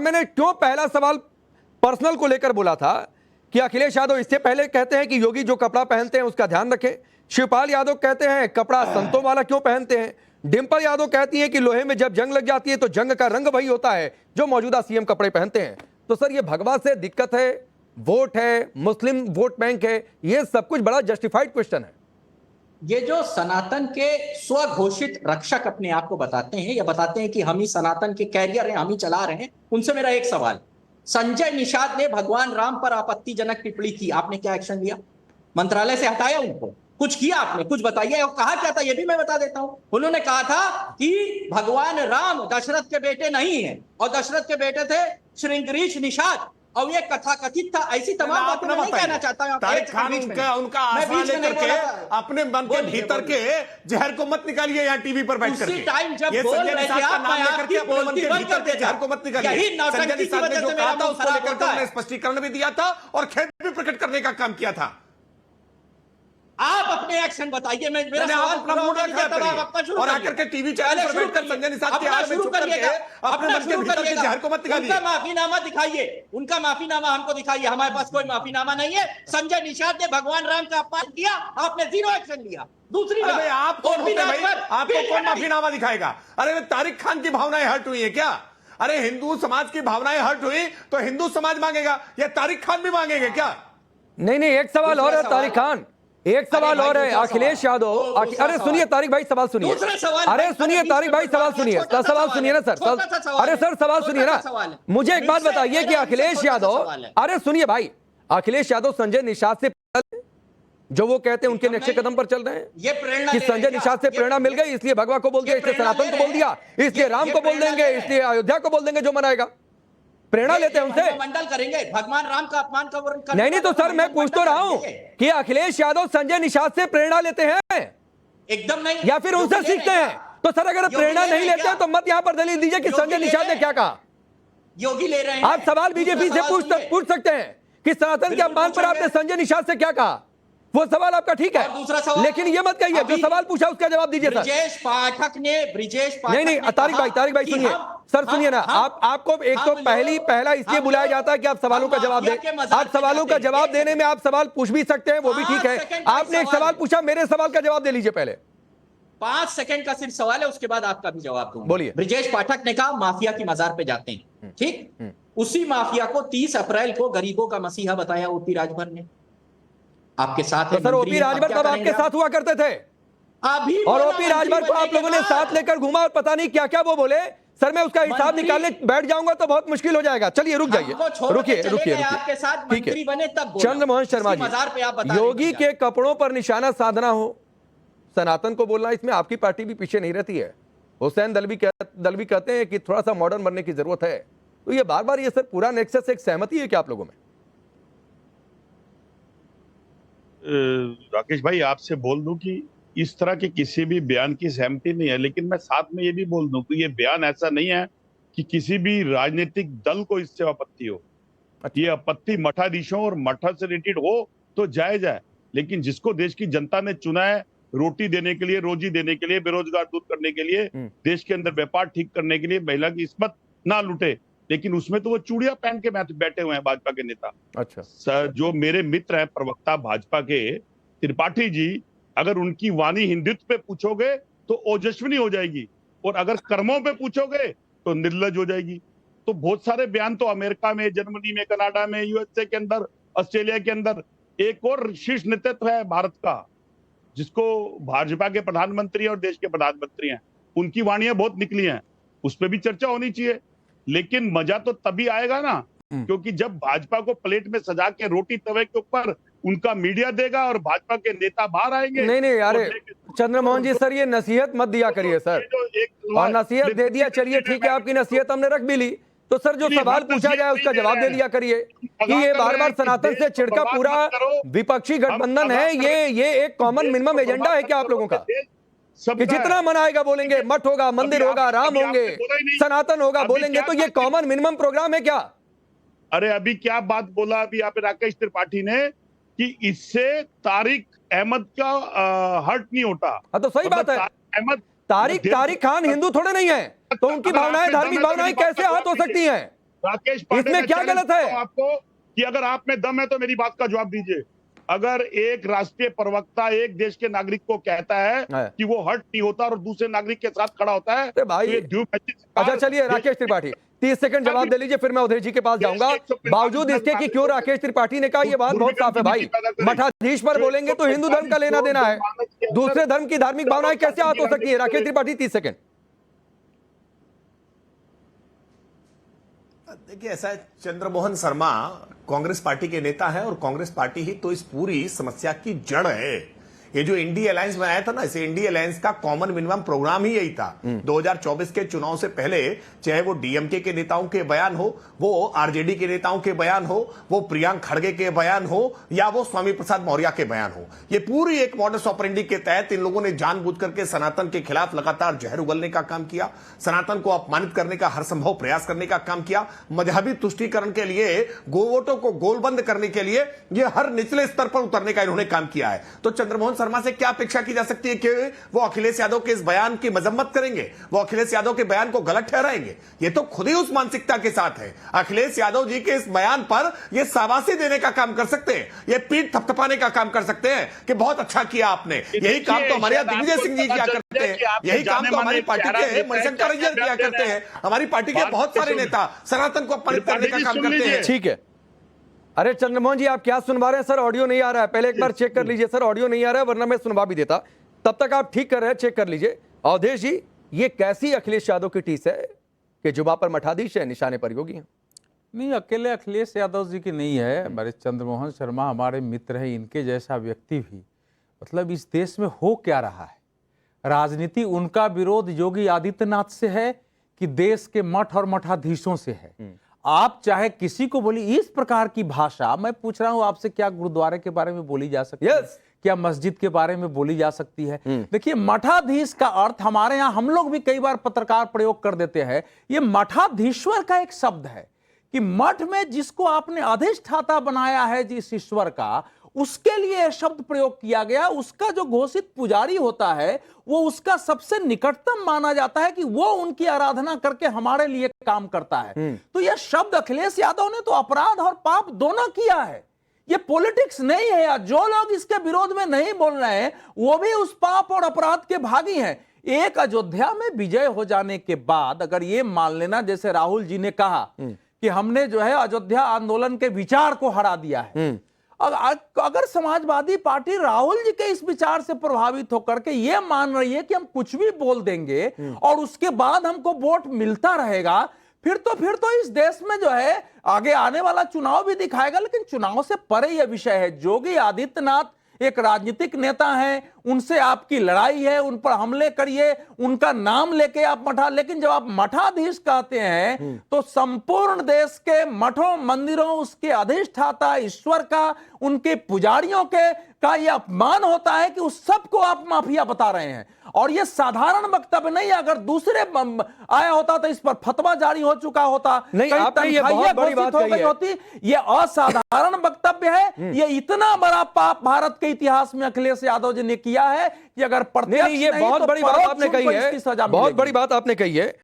मैंने क्यों पहला सवाल पर्सनल को लेकर बोला था कि अखिलेश यादव इससे पहले कहते हैं कि योगी जो कपड़ा पहनते हैं उसका ध्यान रखें, शिवपाल यादव कहते हैं कपड़ा संतों वाला क्यों पहनते हैं, डिंपल यादव कहती है कि लोहे में जब जंग लग जाती है तो जंग का रंग वही होता है जो मौजूदा सीएम कपड़े पहनते हैं। तो सर ये भगवा से दिक्कत है, वोट है, मुस्लिम वोट बैंक है, ये सब कुछ बड़ा जस्टिफाइड क्वेश्चन है। ये जो सनातन के स्वघोषित रक्षक अपने आप को बताते हैं या बताते हैं कि हम ही सनातन के कैरियर हैं, हम ही चला रहे हैं, उनसे मेरा एक सवाल, संजय निषाद ने भगवान राम पर आपत्तिजनक टिप्पणी की, आपने क्या एक्शन लिया? मंत्रालय से हटाया उनको? कुछ किया आपने? कुछ बताइए। और कहा क्या था ये भी मैं बता देता हूं। उन्होंने कहा था कि भगवान राम दशरथ के बेटे नहीं है और दशरथ के बेटे थे श्रृंगरीश निषाद, और ये कथा कथित था। ऐसी तमाम बातें मैं नहीं कहना चाहता हूं। तारिक खान उनका आसरा लेकर के अपने मन के भीतर के जहर को मत निकालिए यहाँ टीवी पर बैठ करके। उसी टाइम जब ये बोल संजय रहे निषाद थे का आप, नाम मैं लेकर के आपकी अपने मन बोलती के बंद भीतर कर के देता। जहर को मत निकालिए। यही नौटंकी संजय की निषाद ने वजह जो से कहा मेरा था मुंह उसको खराब लेकर के होता है। उन्होंने स्पष्टीकरण भी दिया था और खेद भी प्रकट करने का काम किया था। आप अपने एक्शन बताइए। मैं मेरा आप सवाल अपना मूड खराब करिए और आकर के टीवी चैनल पर बैठकर संजय निषाद के आड़ में छुप करके अपने मन के भीतर के जहर को मत निकालिए। उनका माफीनामा दिखाइए, उनका माफीनामा हमको दिखाइए। हमारे पास कोई माफीनामा नहीं है। संजय निषाद ने भगवान राम का अपमान किया, आपने जीरो एक्शन लिया। दूसरी बात, आप कौन होते भाई? आपको कौन माफीनामा दिखाएगा? अरे तारिक खान की भावनाएं हर्ट हुई है क्या? अरे हिंदू समाज की भावनाएं हर्ट हुई तो हिंदू समाज मांगेगा या तारिक खान भी मांगेंगे क्या? नहीं, एक सवाल और है तारिक खान, एक सवाल और है अखिलेश यादव। अरे सुनिए तारिक भाई, सवाल सुनिए। अरे सुनिए तारिक भाई, सवाल सुनिए, सवाल सुनिए ना सर। अरे सर सवाल सुनिए ना। मुझे एक बात बताइए कि अखिलेश यादव, अरे सुनिए भाई, अखिलेश यादव संजय निषाद से जो वो कहते हैं उनके नक्शे कदम पर चल रहे हैं, ये प्रेरणा कि संजय निषाद से प्रेरणा मिल गई इसलिए भगवा को बोल दिया, इसलिए सनातन को बोल दिया, इसलिए राम को बोल देंगे, इसलिए अयोध्या को बोल देंगे जो मनाएगा। प्रेरणा लेते हैं उनसे, मंडल करेंगे, भगवान राम का अपमान का वर्णन नहीं नहीं। तो सर मैं पूछ तो रहा हूं कि अखिलेश यादव संजय निषाद से प्रेरणा लेते हैं एकदम नहीं, या फिर उनसे सीखते हैं? तो सर अगर प्रेरणा नहीं लेते हैं तो मत यहां पर दलील दीजिए कि संजय निषाद ने क्या कहा। योगी ले रहे हैं। आप सवाल बीजेपी से पूछ सकते हैं कि सनातन के अपमान पर आपने संजय निषाद से क्या कहा, वो सवाल आपका ठीक है, दूसरा सवाल, लेकिन ये मत कहिए जो सवाल पूछा उसका जवाब दीजिए सर। ब्रिजेश पाठक नहीं तारिक भाई सुनिए सर, सुनिए ना। आपको एक तो पहला इसलिए बुलाया जाता है कि आप सवालों का जवाब दें। आप सवालों का जवाब देने में आप सवाल पूछ भी सकते हैं, वो भी ठीक है। आपने एक सवाल पूछा, मेरे सवाल का जवाब दे लीजिए पहले। 5 सेकंड का सिर्फ सवाल है, उसके बाद आपका भी जवाब दूंगा। बोलिए। ब्रिजेश पाठक ने कहा माफिया की मजार पे जाते हैं, ठीक? उसी माफिया को 30 अप्रैल को गरीबों का मसीहा बताया ओपी राजभर ने। आपके साथ है सर ओपी राजभर तब आपके साथ हुआ करते थे अभी, और ओपी राजभर को आप लोगों ने साथ लेकर घुमा और पता नहीं क्या क्या वो बोले। सर मैं उसका हिसाब निकालने बैठ जाऊंगा तो बहुत मुश्किल हो जाएगा। चलिए रुक जाइए, रुकिए आपके साथ मंत्री बने तब चंद्रमोहन शर्मा जी, योगी के कपड़ों पर निशाना साधना हो, सनातन को बोलना, इसमें आपकी पार्टी भी पीछे नहीं रहती है। हुसैन दलवी कहते हैं कि थोड़ा सा मॉडर्न बनने की जरूरत है। तो ये बार बार ये सर पूरा नेक्सस एक सहमति है क्या आप लोगों में? राकेश भाई आपसे बोल दूं कि इस तरह के किसी भी बयान की सहमति नहीं है, लेकिन मैं साथ में ये भी बोल दूं कि ये बयान ऐसा नहीं है कि किसी भी राजनीतिक दल को इससे आपत्ति हो। ये आपत्ति मठाधीशों और मठा से रिलेटेड हो तो जायज है, लेकिन जिसको देश की जनता ने चुना है रोटी देने के लिए, रोजी देने के लिए, बेरोजगार दूर करने के लिए, देश के अंदर व्यापार ठीक करने के लिए, महिला की इस्मत ना लूटे, लेकिन उसमें तो वो चूड़ियां पहन के बैठे हुए हैं भाजपा के नेता। अच्छा सर, जो मेरे मित्र हैं प्रवक्ता भाजपा के त्रिपाठी जी, अगर उनकी वाणी हिंदुत्व पे पूछोगे तो ओजस्विनी हो जाएगी और अगर कर्मों पे पूछोगे तो निर्लज हो जाएगी। तो बहुत सारे बयान तो अमेरिका में, जर्मनी में, कनाडा में, यूएसए के अंदर, ऑस्ट्रेलिया के अंदर एक और शीर्ष नेतृत्व है भारत का जिसको भाजपा के प्रधानमंत्री और देश के प्रधानमंत्री हैं, उनकी वाणियां बहुत निकली हैं, उस पर भी चर्चा होनी चाहिए। लेकिन मजा तो तभी आएगा ना क्योंकि जब भाजपा को प्लेट में सजा के रोटी तवे के ऊपर उनका मीडिया देगा और भाजपा के नेता बाहर आएंगे। नहीं अरे चंद्रमोहन जी सर, ये नसीहत मत दिया करिए सर, और नसीहत दे दिया, चलिए ठीक है, आपकी नसीहत हमने रख भी ली। तो सर जो सवाल पूछा जाए उसका जवाब दे दिया करिए कि ये बार बार सनातन से चिढ़का पूरा विपक्षी गठबंधन है, ये एक कॉमन मिनिमम एजेंडा है क्या आप लोगों का कि जितना मनाएगा बोलेंगे, मठ होगा, मंदिर होगा, राम होंगे, सनातन होगा बोलेंगे, तो ये कॉमन मिनिमम प्रोग्राम है क्या? अरे अभी क्या बात बोला अभी यहाँ पे राकेश त्रिपाठी ने कि इससे तारिक अहमद का हर्ट नहीं होता। हाँ तो सही बात है, तारिक खान हिंदू थोड़े नहीं है, तो उनकी भावनाएं, धार्मिक भावनाएं कैसे आहत हो सकती हैं? राकेश पांडे, इसमें मैं क्या challenge गलत है? करता हूं आपको कि अगर आप में दम है तो मेरी बात का जवाब दीजिए। अगर एक राष्ट्रीय प्रवक्ता एक देश के नागरिक को कहता है कि वो हर्ट नहीं होता और दूसरे नागरिक के साथ खड़ा होता है, अरे भाई, तो ये द्विपक्षीय अच्छा सरकार- चलिए राकेश त्रिपाठी 30 सेकंड जवाब दे लीजिए, फिर मैं अवधेश जी के पास जाऊंगा। बावजूद इसके कि क्यों राकेश त्रिपाठी ने कहा, ये बात बहुत साफ है भाई, मठाधीश पर बोलेंगे तो हिंदू धर्म का लेना देना है, दूसरे धर्म की धार्मिक भावनाएं कैसे आहत हो सकती है? राकेश त्रिपाठी 30 सेकंड। देखिए, ऐसा है, चंद्रमोहन शर्मा कांग्रेस पार्टी के नेता है और कांग्रेस पार्टी ही तो इस पूरी समस्या की जड़ है। ये जो इंडी अलायंस बनाया था ना, इसे इंडी अलायंस का कॉमन मिनिमम प्रोग्राम ही यही था। 2024 के चुनाव से पहले चाहे वो डीएमके के नेताओं के बयान हो, वो आरजेडी के नेताओं के बयान हो, वो प्रियंक खड़गे के बयान हो, या वो स्वामी प्रसाद मौर्य के बयान हो, ये पूरी एक मॉडस ऑपरेंडी के तहत इन लोगों ने जानबूझ करके सनातन के खिलाफ लगातार जहर उगलने का काम किया, सनातन को अपमानित करने का हर संभव प्रयास करने का काम किया, मजहबी तुष्टीकरण के लिए, गोवोटों को गोलबंद करने के लिए ये हर निचले स्तर पर उतरने का इन्होंने काम किया है। तो चंद्रमोहन शर्मा से क्या अपेक्षा की जा सकती है कि वो अखिलेश यादव के इस बयान की मजम्मत करेंगे, वो अखिलेश यादव के बयान को गलत ठहराएंगे? ये तो खुद ही उस मानसिकता के साथ है। अखिलेश यादव जी के इस बयान पर ये शाबाशी देने का काम कर सकते हैं, ये पीठ थपथपाने का काम कर सकते हैं कि बहुत अच्छा किया आपने। यही काम तो हमारे यहाँ दिग्विजय सिंह जी किया करते हैं, यही काम तो हमारी पार्टी के मणिशंकर अय्यर किया करते हैं, हमारी पार्टी के बहुत सारे नेता सनातन को अपमानित करने का काम करते हैं। ठीक है, अरे चंद्रमोहन जी आप क्या सुनवा रहे हैं? सर ऑडियो नहीं आ रहा है, पहले एक बार चेक कर लीजिए। सर ऑडियो नहीं आ रहा है, वरना मैं सुनवा भी देता। तब तक आप ठीक कर रहे हैं, चेक कर लीजिए। अवधेश जी, ये कैसी अखिलेश यादव की टीस है कि जुबा पर मठाधीश है, निशाने पर योगी है? नहीं, अकेले अखिलेश यादव जी की नहीं है, हमारे चंद्रमोहन शर्मा हमारे मित्र हैं, इनके जैसा व्यक्ति भी, मतलब इस देश में हो क्या रहा है? राजनीति उनका विरोध योगी आदित्यनाथ से है कि देश के मठ और मठाधीशों से है? आप चाहे किसी को बोली, इस प्रकार की भाषा, मैं पूछ रहा हूं आपसे, क्या गुरुद्वारे के बारे में बोली जा सकती है? क्या मस्जिद के बारे में बोली जा सकती है? देखिए, मठाधीश का अर्थ हमारे यहां हम लोग भी कई बार पत्रकार प्रयोग कर देते हैं, ये मठाधीश्वर का एक शब्द है कि मठ में जिसको आपने अधिष्ठाता बनाया है जिस ईश्वर का, उसके लिए शब्द प्रयोग किया गया। उसका जो घोषित पुजारी होता है वो उसका सबसे निकटतम माना जाता है कि वो उनकी आराधना करके हमारे लिए काम करता है। तो यह शब्द अखिलेश यादव ने तो अपराध और पाप दोनों किया है, ये पॉलिटिक्स नहीं है। यार, जो लोग इसके विरोध में नहीं बोल रहे हैं वो भी उस पाप और अपराध के भागी हैं। एक अयोध्या में विजय हो जाने के बाद अगर ये मान लेना, जैसे राहुल जी ने कहा कि हमने जो है अयोध्या आंदोलन के विचार को हरा दिया है, अगर समाजवादी पार्टी राहुल जी के इस विचार से प्रभावित होकर के ये मान रही है कि हम कुछ भी बोल देंगे और उसके बाद हमको वोट मिलता रहेगा, फिर तो इस देश में जो है आगे आने वाला चुनाव भी दिखाएगा। लेकिन चुनाव से परे यह विषय है। योगी आदित्यनाथ एक राजनीतिक नेता हैं, उनसे आपकी लड़ाई है, उन पर हमले करिए, उनका नाम लेके आप मठा, लेकिन जब आप मठाधीश कहते हैं तो संपूर्ण देश के मठों मंदिरों, उसके अधिष्ठाता ईश्वर का, उनके पुजारियों का यह अपमान होता है कि उस सबको आप माफिया बता रहे हैं। और यह साधारण वक्तव्य नहीं है। अगर दूसरे आया होता तो इस पर फतवा जारी हो चुका होता, नहीं, आपने ये बहुत बड़ी बात कही है। यह असाधारण वक्तव्य है। यह इतना बड़ा पाप भारत के इतिहास में अखिलेश यादव जी ने किया है कि अगर प्रत्यक्ष ये बहुत बड़ी बात आपने कही है, बहुत बड़ी बात आपने कही है।